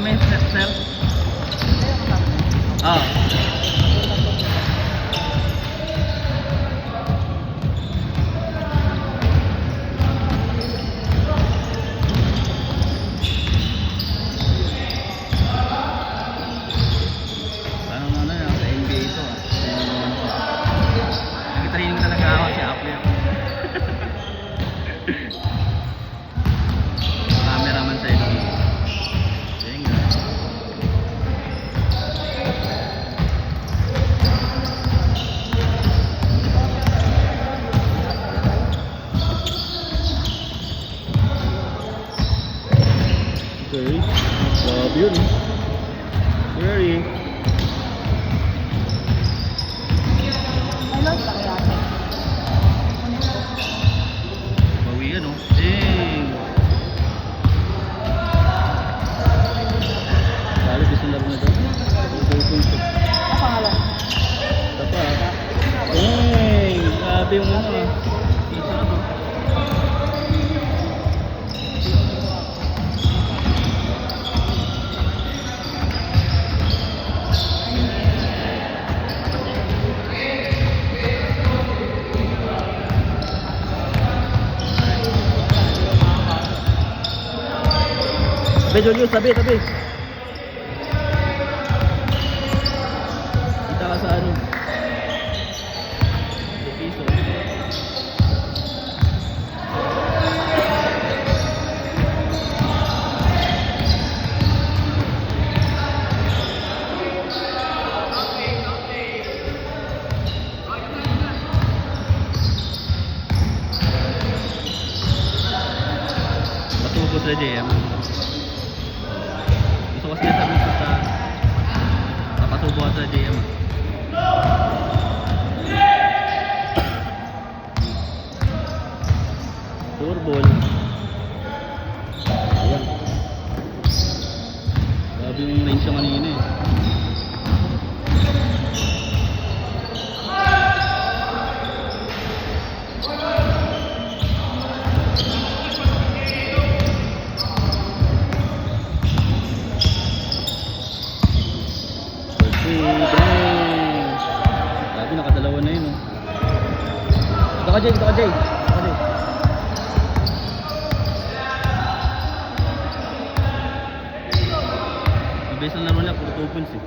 namin, sir. Ah. Parang ano yan, sa NBA ito ah. Nag-training talaga ako si Apple. Cameraman sa ilo. Tenga. Okay. Grabe yun. Very. Bawi yan oh. Dang. Lalo gusto na rin na doon. Ang pangalan? Ito pa. Dang. Grabe yung ano ah. Ang sarap oh. Tabi, Julius, tabi. Kita ka sa ano? Sa piso. Matubos na JM. Gusto ko siya sabi sa napatubo sa JM. Turbol. Ayan. Grabe yung range siya kanina eh. Grabe, nakadalawa na yun oh. Dito ka Jay. Mabilis na laro nila, puro 2 points eh.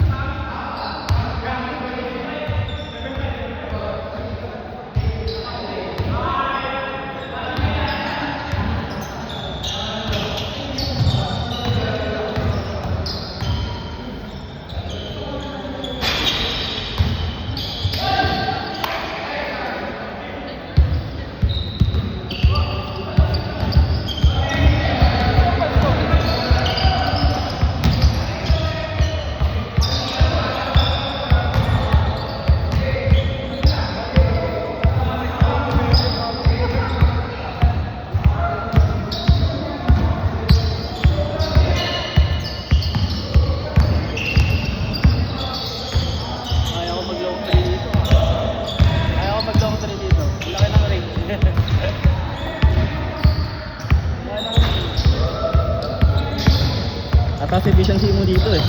Tatas efficiency mo dito eh.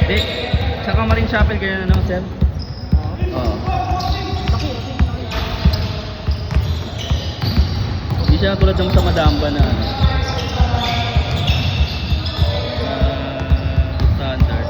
Di, saka Marine Chapel kayo na sir? Oo. Hindi siya tulad ng sa Madamba na standard.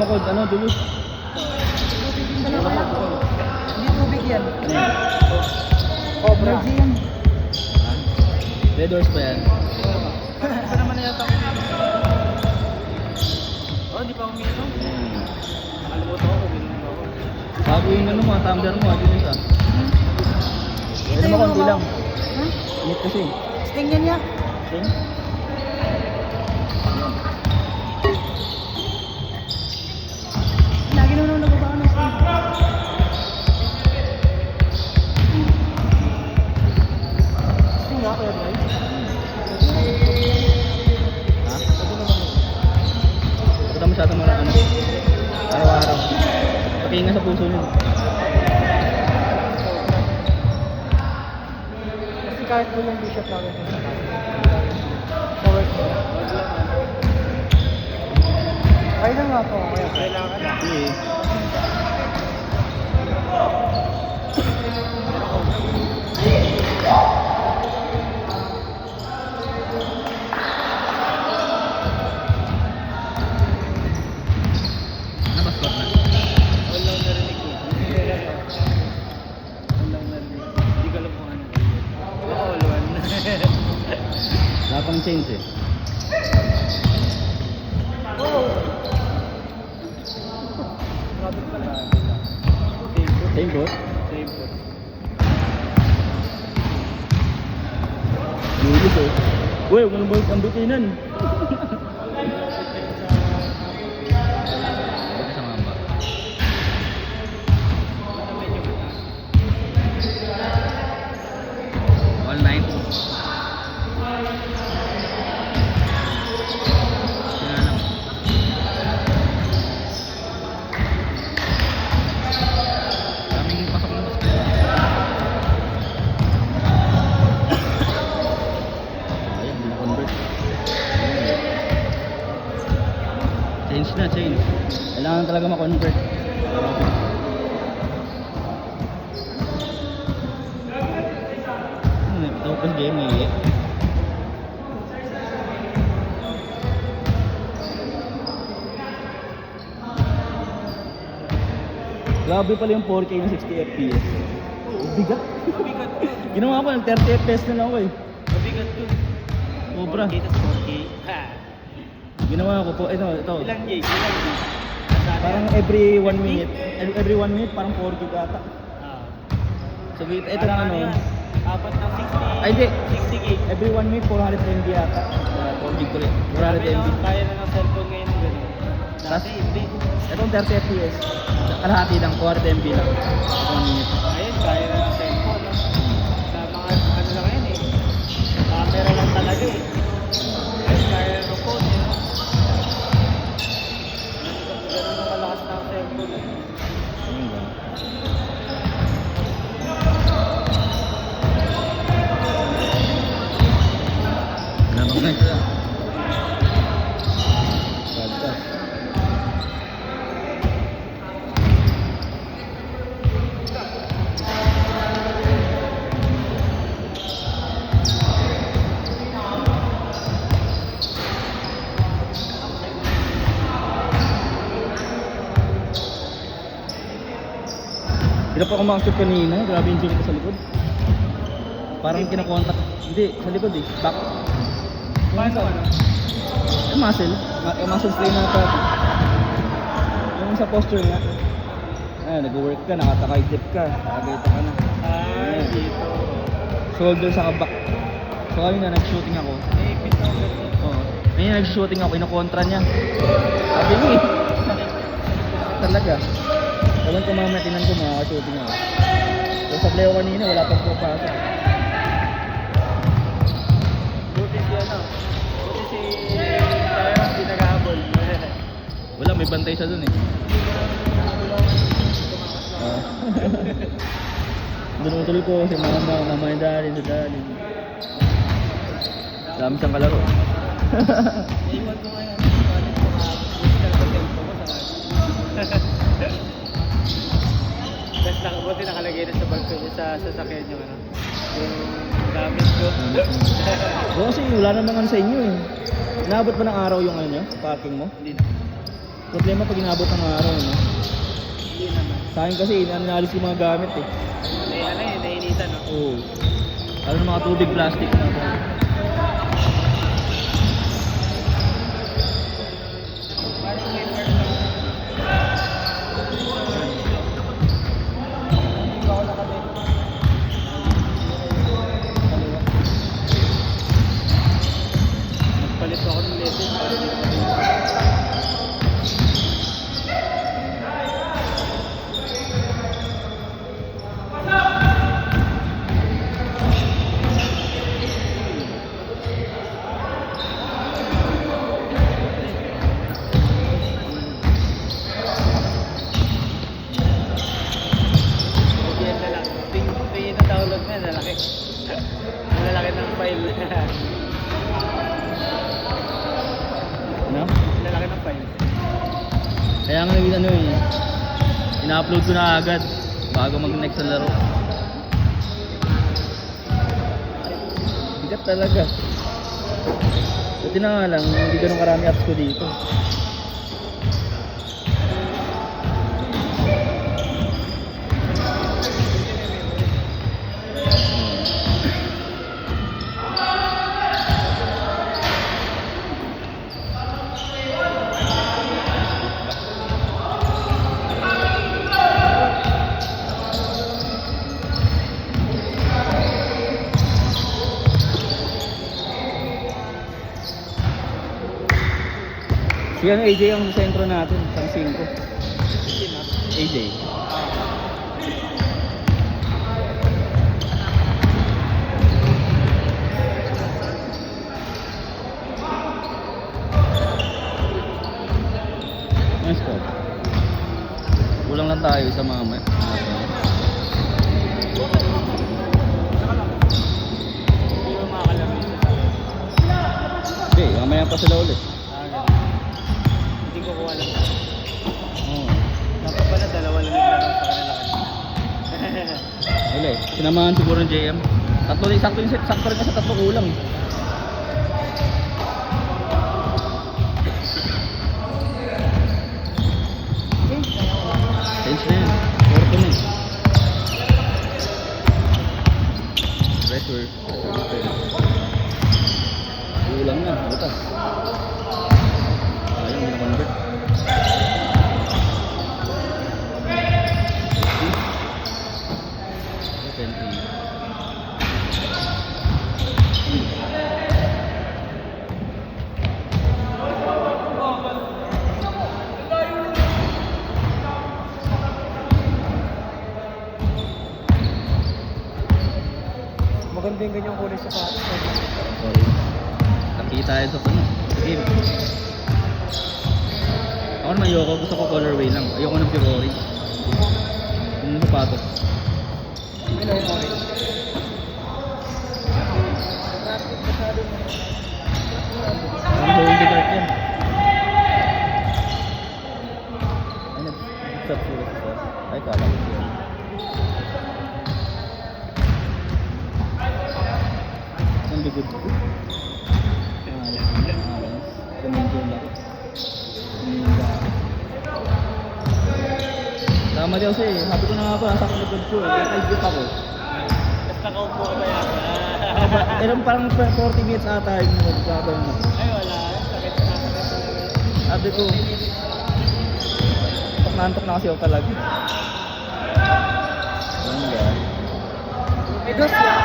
makod, ano, Julius? Dalawa lang. Hindi tubig yan. Ano yan? Cobra. Energy yan. Ha? Red Doors ba yan? Ito naman na yata. Oh, di pa uminom. Nakalimutan ko kung uminom ako. Bago yung ano mo, tumbler mo, Julius ah. Pwede mo konti lang. Ha? Init kasi. Sting yan niya. Sing? Lagi naman nagbabaan ng sting. Sting nga, kaya ba? Ha? Puta masyado marami ano. Araw-araw. Pakinga sa puso nyo. Kasi kahit po yung bishop namin sa sa work mo. Kaya na nga po. Kailangan na. Sige. Nabastot na. Walang narinig ko. Walang narinig. Hindi ko alam kung ano. Baka waluan. Wala pang change eh. Oh! Grabe pala. Same boat? Same po. Julius eh. Uy, huwag mo nang balik ang butinan. Bakit sa mamba? All night. Kaya lang. Daming pasok ng basket. Ayan, hindi na-convert. Change na, change. Kailangan talaga ma-convert. Tapos game eh. Grabe pala yung 4K ng 60 FPS. Bigat. Mabigat ko. Ginawa ko ng 30 FPS na lang ako eh. Mabigat ko. Sobra. 4K. Ha! Ginawa ko po, ito. Ilang gig? Ilang gig? Parang every 1 minute. Every 1 minute parang 4 gig ata. So ito Parang lang ano. Apat ng 60. Ay, hindi. 60 gig. Every 1 minute 400 MB ata. 4 gig ulit. 400 Grabe, no? MB. Kaya na ng cellphone ngayon ng gano'n. Dati hindi. Itong 30 FPS. Kalahati lang, 400 MB lang. 1 minute. Ayun, kaya na ng cellphone. No? Sa mga ano lang yan eh. Camera lang talaga eh. Ayun, kaya na ng phone eh. Ganun ang kalakas ng cellphone eh. Ayun ba? Nabang na siya. Podcast. Hirap ako makashoot kanina, grabe yung ko sa likod. Parang kinakontak. Hindi, sa likod eh. Back. Paano ano? Yung muscle. Yung muscle strain na ito. Yung sa posture nga. Nag-work ka, nakatakay-dip ka. Nakagaita ka na. Ay, dito. Shoulder sa back. So ayun na, nag-shooting ako. Ipit na ganun. Oo. Ngayon nag-shooting ako, inokontra niya. Sabi niya eh. Talaga. Sabi ko mamaya tinan ko, makaka-shooting ako. So sa play ko kanina, wala pang pupasok. Buti si ano? Buti si Tyron di nag-ahabol. Wala, may bantay siya dun eh. Dunutol ko si mama, mama yung dalin, sa dalin. Dami siyang kalaro. Iwan ko ngayon. Buti ka na tempo ko sa Best lang, buti nakalagay na sa bag ko sa sasakyan yung ano. Yung gamit ko. Oo, kasi wala naman sa inyo eh. Naabot ba ng araw yung ano nyo? Parking mo? Hindi na. Problema pag inabot ng araw, no? Hindi naman. Sa akin kasi, inalis yung mga gamit eh. Nainitan, no? Oo. Lalo ng mga tubig, plastic na. Parang may part lang. Hindi ako nakabit. Nagpalit ako ng level. Yan na lang. Tingin na download na, lalaki. Ang lalaki ng file. Ano? Lalaki ng file. Kaya nga naging ano eh. Ina-upload ko na agad bago mag-next na laro. Bigat talaga. Buti na nga lang, hindi ganun karami apps ko dito. Yan AJ ang sentro natin, pang 5. Sino? AJ. Nice po. Kulang lang tayo sa mga Hindi mo makakalamin sa tao. Okay, mamaya pa sila ulit. Hindi ko kuha lang. Oo. Dapat pala dalawa lang naglaro sa kanila kanina. Wala eh. Sinamahan siguro ng JM. Sakto rin kasi tatlo kulang. Change na yan. Porto na eh. Pressure. Kulang na. Butas. Ayun, hindi na-convert. Maganda yung ganyang kulay sa patos. Sorry. Nakita tayo sa puno. Game. Ako naman ayoko. Gusto ko colorway lang. Ayoko ng pure orange. Yung sapatos. Ano yung orange? Parang holy card yan. Ay, nag-stop sila sa ay, kala ko siya. Ang bigod ko. Kuminto lang. Tama daw siya eh. Sabi ko na nga ba, nasa likod ko eh. Kaya kaigit ako. Tapos nakaupo ka ba yan? Pero parang 40 minutes ata yung nagkakaroon na. Ay wala. Sakit na sakit. Sabi ko, nantok na kasi ako talaga. Ano ba? Dos lang.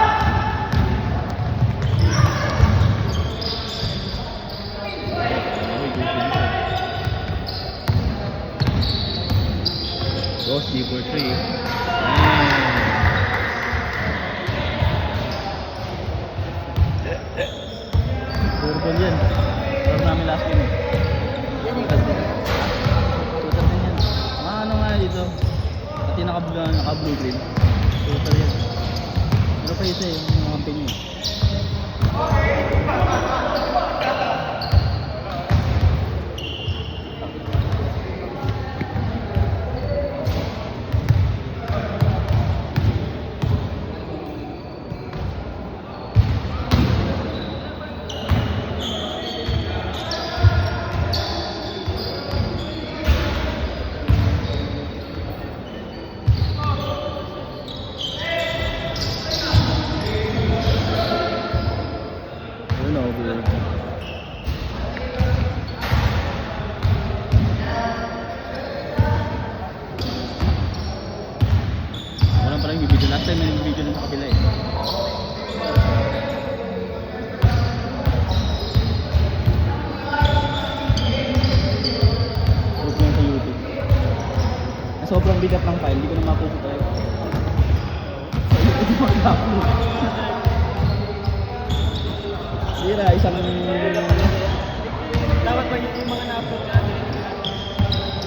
Dos, D for 3. Turbo yan. Turbo namin last game. Yan yung ganda. Tutor din yan. Mga ano nga dito. Pati naka-blue green. Tutor yan. Pero pa isa yung mga pinyo. bigat ng file, hindi ko na mapuputay. Hindi mag-upload. Tira, isang... Dapat ba yung mga na-upload natin?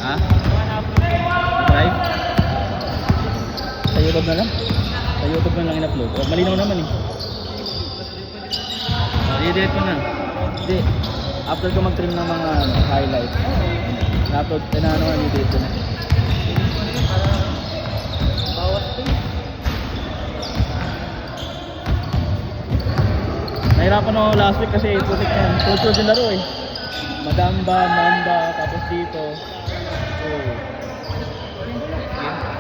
Ha? Mga na-upload natin. Drive? Sa YouTube na lang? Sa YouTube na lang in-upload. O, malinaw naman eh. I-delete ko na. Hindi. After ko mag-trim ng mga highlight. Na-upload, i-delete ko na. Bawas din. Nahirapan ako last week kasi putik na yan. Culture din laro eh. Madamba, Mamba, tapos